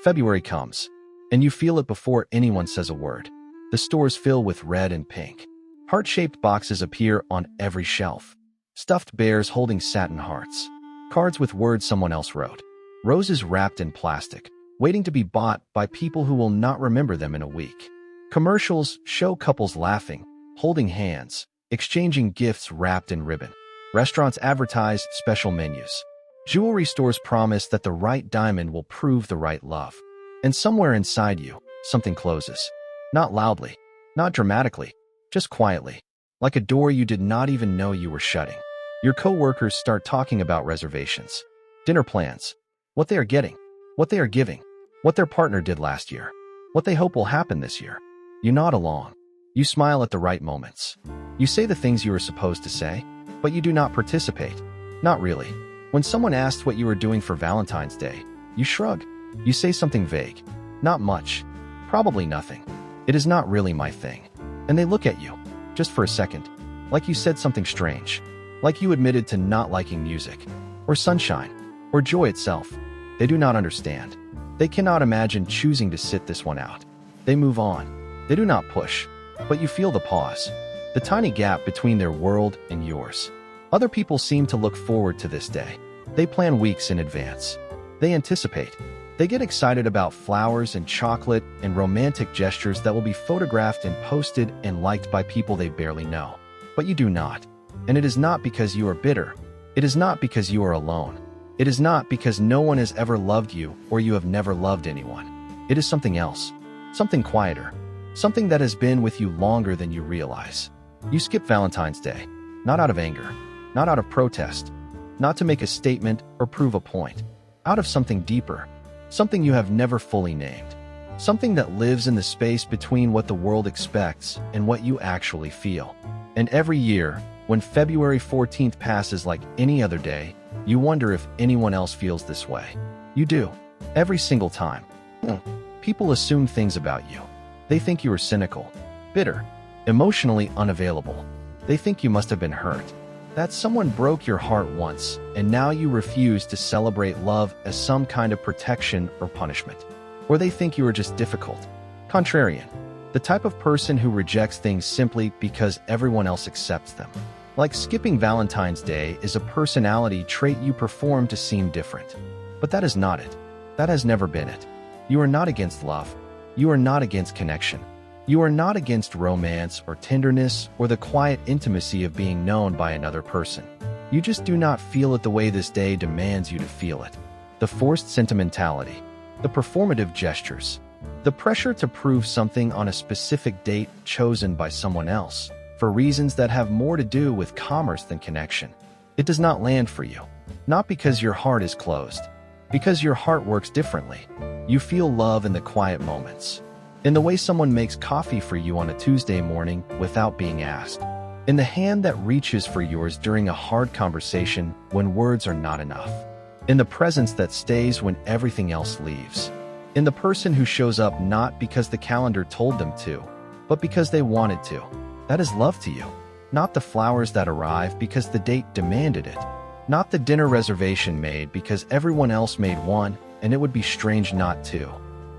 February comes, and you feel it before anyone says a word. The stores fill with red and pink. Heart-shaped boxes appear on every shelf. Stuffed bears holding satin hearts. Cards with words someone else wrote. Roses wrapped in plastic, waiting to be bought by people who will not remember them in a week. Commercials show couples laughing, holding hands, exchanging gifts wrapped in ribbon. Restaurants advertise special menus. Jewelry stores promise that the right diamond will prove the right love. And somewhere inside you, something closes. Not loudly, not dramatically, just quietly, like a door you did not even know you were shutting. Your coworkers start talking about reservations, dinner plans, what they are getting, what they are giving, what their partner did last year, what they hope will happen this year. You nod along. You smile at the right moments. You say the things you are supposed to say, but you do not participate. Not really. When someone asks what you are doing for Valentine's Day, you shrug. You say something vague. Not much. Probably nothing. It is not really my thing. And they look at you, just for a second, like you said something strange, like you admitted to not liking music, or sunshine, or joy itself. They do not understand. They cannot imagine choosing to sit this one out. They move on. They do not push, but you feel the pause, the tiny gap between their world and yours. Other people seem to look forward to this day. They plan weeks in advance. They anticipate. They get excited about flowers and chocolate and romantic gestures that will be photographed and posted and liked by people they barely know. But you do not. And it is not because you are bitter. It is not because you are alone. It is not because no one has ever loved you or you have never loved anyone. It is something else. Something quieter. Something that has been with you longer than you realize. You skip Valentine's Day, not out of anger, not out of protest, not to make a statement or prove a point, out of something deeper, something you have never fully named, something that lives in the space between what the world expects and what you actually feel. And every year, when February 14th passes like any other day, you wonder if anyone else feels this way. You do. Every single time. People assume things about you. They think you are cynical, bitter, emotionally unavailable. They think you must have been hurt, that someone broke your heart once, and now you refuse to celebrate love as some kind of protection or punishment. Or they think you are just difficult, contrarian, the type of person who rejects things simply because everyone else accepts them. Like skipping Valentine's Day is a personality trait you perform to seem different. But that is not it. That has never been it. You are not against love. You are not against connection. You are not against romance or tenderness or the quiet intimacy of being known by another person. You just do not feel it the way this day demands you to feel it. The forced sentimentality, the performative gestures, the pressure to prove something on a specific date chosen by someone else, for reasons that have more to do with commerce than connection. It does not land for you. Not because your heart is closed, because your heart works differently. You feel love in the quiet moments. In the way someone makes coffee for you on a Tuesday morning without being asked. In the hand that reaches for yours during a hard conversation when words are not enough. In the presence that stays when everything else leaves. In the person who shows up not because the calendar told them to, but because they wanted to. That is love to you. Not the flowers that arrive because the date demanded it. Not the dinner reservation made because everyone else made one and it would be strange not to.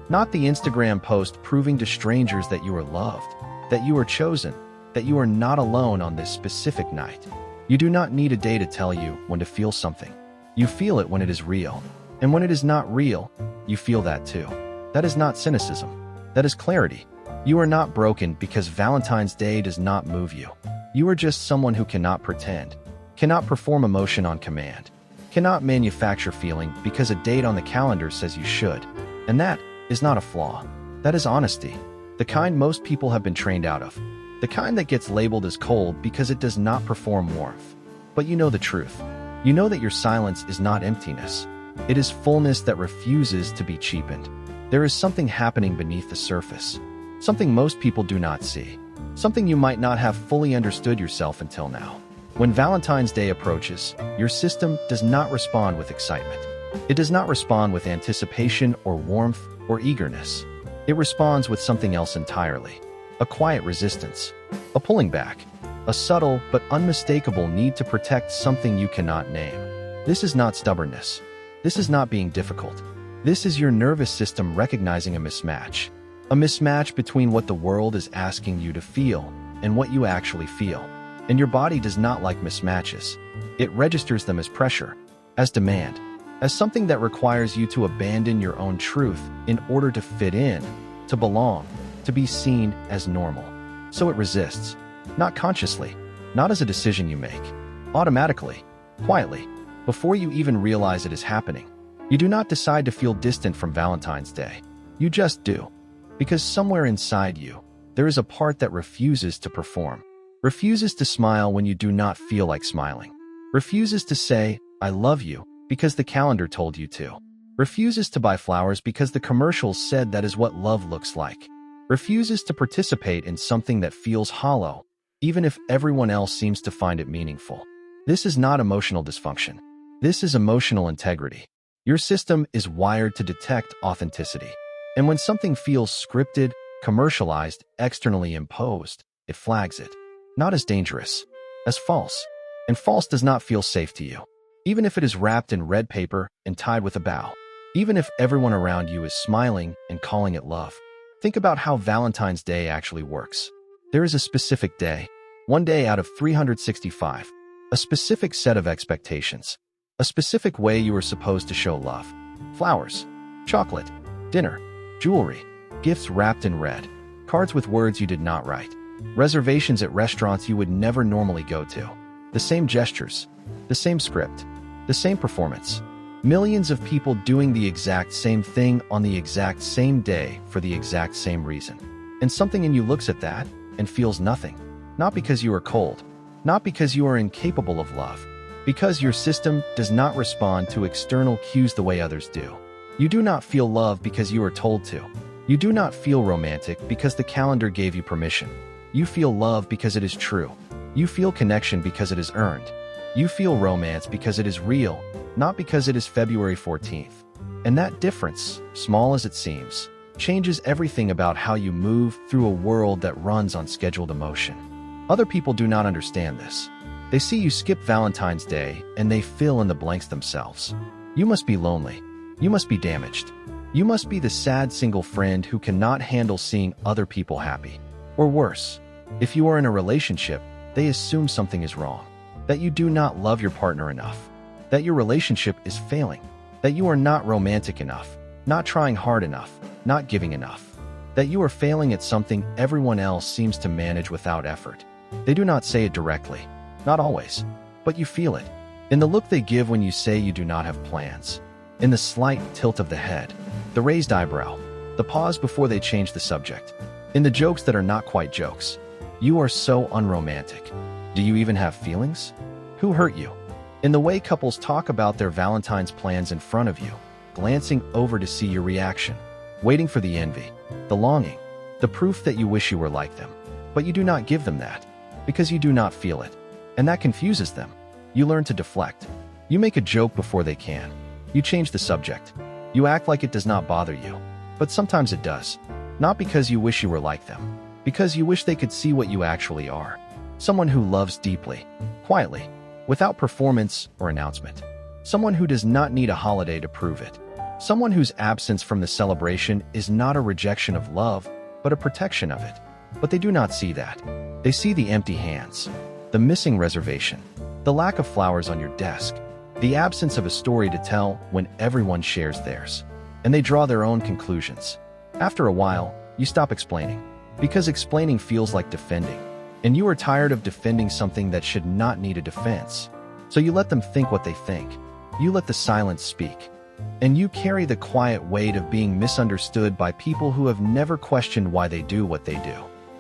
Not the Instagram post proving to strangers that you are loved, that you are chosen, that you are not alone on this specific night. You do not need a day to tell you when to feel something. You feel it when it is real. And when it is not real, you feel that too. That is not cynicism. That is clarity. You are not broken because Valentine's Day does not move you. You are just someone who cannot pretend, cannot perform emotion on command, cannot manufacture feeling because a date on the calendar says you should. And that is not a flaw. That is honesty. The kind most people have been trained out of. The kind that gets labeled as cold because it does not perform warmth. But you know the truth. You know that your silence is not emptiness. It is fullness that refuses to be cheapened. There is something happening beneath the surface. Something most people do not see. Something you might not have fully understood yourself until now. When Valentine's Day approaches, your system does not respond with excitement. It does not respond with anticipation or warmth or eagerness. It responds with something else entirely. A quiet resistance. A pulling back. A subtle but unmistakable need to protect something you cannot name. This is not stubbornness. This is not being difficult. This is your nervous system recognizing a mismatch. A mismatch between what the world is asking you to feel and what you actually feel. And your body does not like mismatches. It registers them as pressure, as demand, as something that requires you to abandon your own truth in order to fit in, to belong, to be seen as normal. So it resists, not consciously, not as a decision you make, automatically, quietly, before you even realize it is happening. You do not decide to feel distant from Valentine's Day. You just do. Because somewhere inside you, there is a part that refuses to perform, refuses to smile when you do not feel like smiling, refuses to say, "I love you," because the calendar told you to, refuses to buy flowers because the commercials said that is what love looks like, refuses to participate in something that feels hollow, even if everyone else seems to find it meaningful. This is not emotional dysfunction. This is emotional integrity. Your system is wired to detect authenticity. And when something feels scripted, commercialized, externally imposed, it flags it. Not as dangerous, as false. And false does not feel safe to you. Even if it is wrapped in red paper and tied with a bow. Even if everyone around you is smiling and calling it love. Think about how Valentine's Day actually works. There is a specific day, one day out of 365, a specific set of expectations, a specific way you are supposed to show love. Flowers, chocolate, dinner, jewelry, gifts wrapped in red, cards with words you did not write, reservations at restaurants you would never normally go to. The same gestures, the same script, the same performance. Millions of people doing the exact same thing on the exact same day for the exact same reason. And something in you looks at that and feels nothing. Not because you are cold, not because you are incapable of love, because your system does not respond to external cues the way others do. You do not feel love because you are told to. You do not feel romantic because the calendar gave you permission. You feel love because it is true. You feel connection because it is earned. You feel romance because it is real, not because it is February 14th. And that difference, small as it seems, changes everything about how you move through a world that runs on scheduled emotion. Other people do not understand this. They see you skip Valentine's Day and they fill in the blanks themselves. You must be lonely. You must be damaged. You must be the sad single friend who cannot handle seeing other people happy. Or worse, if you are in a relationship, they assume something is wrong. That you do not love your partner enough. That your relationship is failing. That you are not romantic enough. Not trying hard enough. Not giving enough. That you are failing at something everyone else seems to manage without effort. They do not say it directly. Not always. But you feel it. In the look they give when you say you do not have plans. In the slight tilt of the head. The raised eyebrow. The pause before they change the subject. In the jokes that are not quite jokes. You are so unromantic. Do you even have feelings? Who hurt you? In the way couples talk about their Valentine's plans in front of you, glancing over to see your reaction, waiting for the envy, the longing, the proof that you wish you were like them. But you do not give them that, because you do not feel it. And that confuses them. You learn to deflect. You make a joke before they can. You change the subject. You act like it does not bother you. But sometimes it does. Not because you wish you were like them. Because you wish they could see what you actually are. Someone who loves deeply, quietly, without performance or announcement. Someone who does not need a holiday to prove it. Someone whose absence from the celebration is not a rejection of love, but a protection of it. But they do not see that. They see the empty hands, the missing reservation, the lack of flowers on your desk, the absence of a story to tell when everyone shares theirs. And they draw their own conclusions. After a while, you stop explaining. Because explaining feels like defending. And you are tired of defending something that should not need a defense. So you let them think what they think. You let the silence speak. And you carry the quiet weight of being misunderstood by people who have never questioned why they do what they do.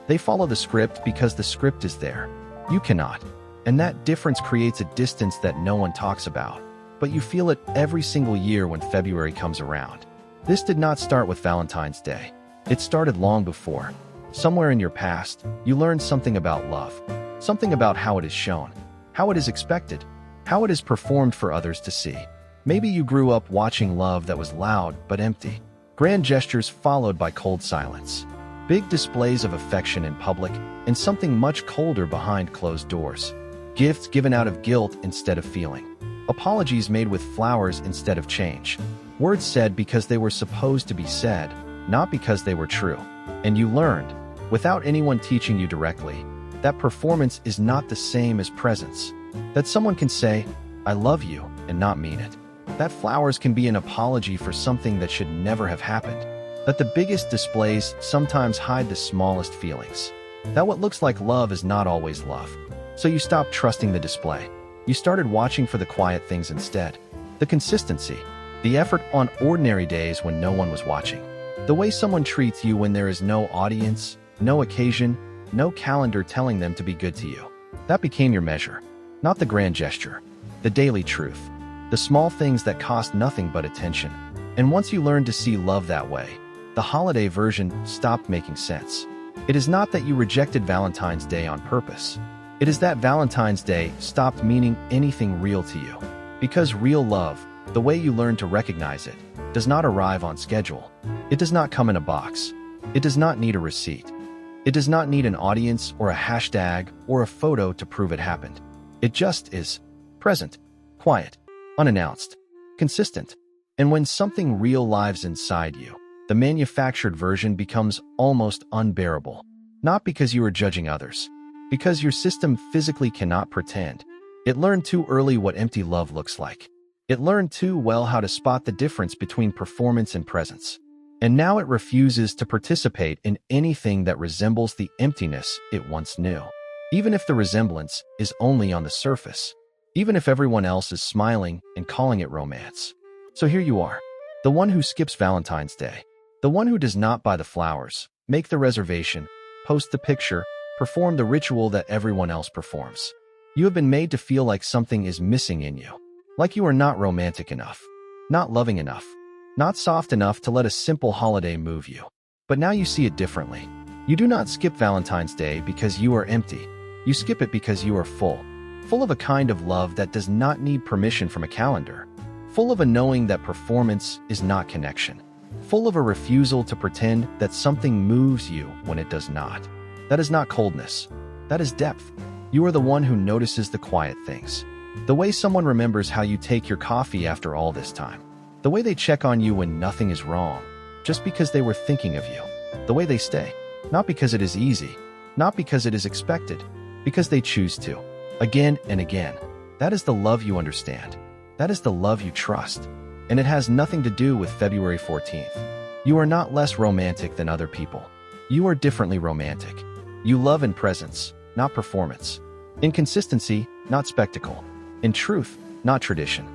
They follow the script because the script is there. You cannot. And that difference creates a distance that no one talks about. But you feel it every single year when February comes around. This did not start with Valentine's Day. It started long before. Somewhere in your past, you learned something about love. Something about how it is shown. How it is expected. How it is performed for others to see. Maybe you grew up watching love that was loud but empty. Grand gestures followed by cold silence. Big displays of affection in public, and something much colder behind closed doors. Gifts given out of guilt instead of feeling. Apologies made with flowers instead of change. Words said because they were supposed to be said, not because they were true. And you learned, without anyone teaching you directly, that performance is not the same as presence. That someone can say, "I love you," and not mean it. That flowers can be an apology for something that should never have happened. That the biggest displays sometimes hide the smallest feelings. That what looks like love is not always love. So you stopped trusting the display. You started watching for the quiet things instead. The consistency, the effort on ordinary days when no one was watching. The way someone treats you when there is no audience, no occasion, no calendar telling them to be good to you. That became your measure. Not the grand gesture, the daily truth, the small things that cost nothing but attention. And once you learned to see love that way, the holiday version stopped making sense. It is not that you rejected Valentine's Day on purpose. It is that Valentine's Day stopped meaning anything real to you. Because real love, the way you learn to recognize it, does not arrive on schedule. It does not come in a box. It does not need a receipt. It does not need an audience or a hashtag or a photo to prove it happened. It just is present, quiet, unannounced, consistent. And when something real lives inside you, the manufactured version becomes almost unbearable. Not because you are judging others, because your system physically cannot pretend. It learned too early what empty love looks like. It learned too well how to spot the difference between performance and presence. And now it refuses to participate in anything that resembles the emptiness it once knew. Even if the resemblance is only on the surface. Even if everyone else is smiling and calling it romance. So here you are, the one who skips Valentine's Day. The one who does not buy the flowers, make the reservation, post the picture, perform the ritual that everyone else performs. You have been made to feel like something is missing in you. Like you are not romantic enough, not loving enough, not soft enough to let a simple holiday move you. But now you see it differently. You do not skip Valentine's Day because you are empty. You skip it because you are full. Full of a kind of love that does not need permission from a calendar. Full of a knowing that performance is not connection. Full of a refusal to pretend that something moves you when it does not. That is not coldness. That is depth. You are the one who notices the quiet things. The way someone remembers how you take your coffee after all this time. The way they check on you when nothing is wrong, just because they were thinking of you. The way they stay, not because it is easy, not because it is expected, because they choose to. Again and again. That is the love you understand. That is the love you trust. And it has nothing to do with February 14th. You are not less romantic than other people. You are differently romantic. You love in presence, not performance. In consistency, not spectacle. In truth, not tradition.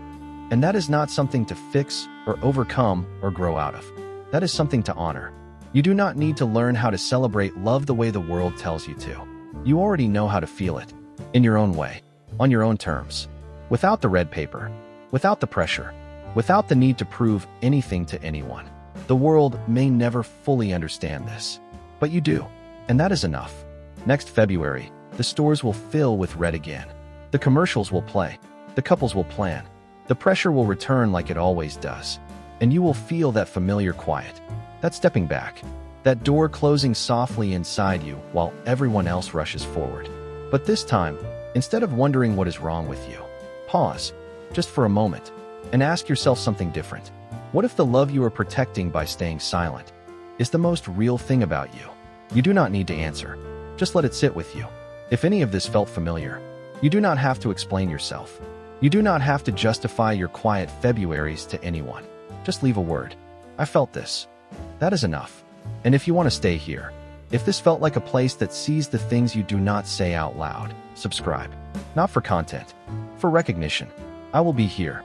And that is not something to fix or overcome or grow out of. That is something to honor. You do not need to learn how to celebrate love the way the world tells you to. You already know how to feel it, in your own way, on your own terms, without the red paper, without the pressure, without the need to prove anything to anyone. The world may never fully understand this, but you do, and that is enough. Next February, the stores will fill with red again. The commercials will play, the couples will plan, the pressure will return like it always does, and you will feel that familiar quiet, that stepping back, that door closing softly inside you while everyone else rushes forward. But this time, instead of wondering what is wrong with you, pause, just for a moment, and ask yourself something different. What if the love you are protecting by staying silent is the most real thing about you? You do not need to answer. Just let it sit with you. If any of this felt familiar, you do not have to explain yourself. You do not have to justify your quiet Februaries to anyone. Just leave a word. I felt this. That is enough. And if you want to stay here, if this felt like a place that sees the things you do not say out loud, subscribe. Not for content, for recognition. I will be here.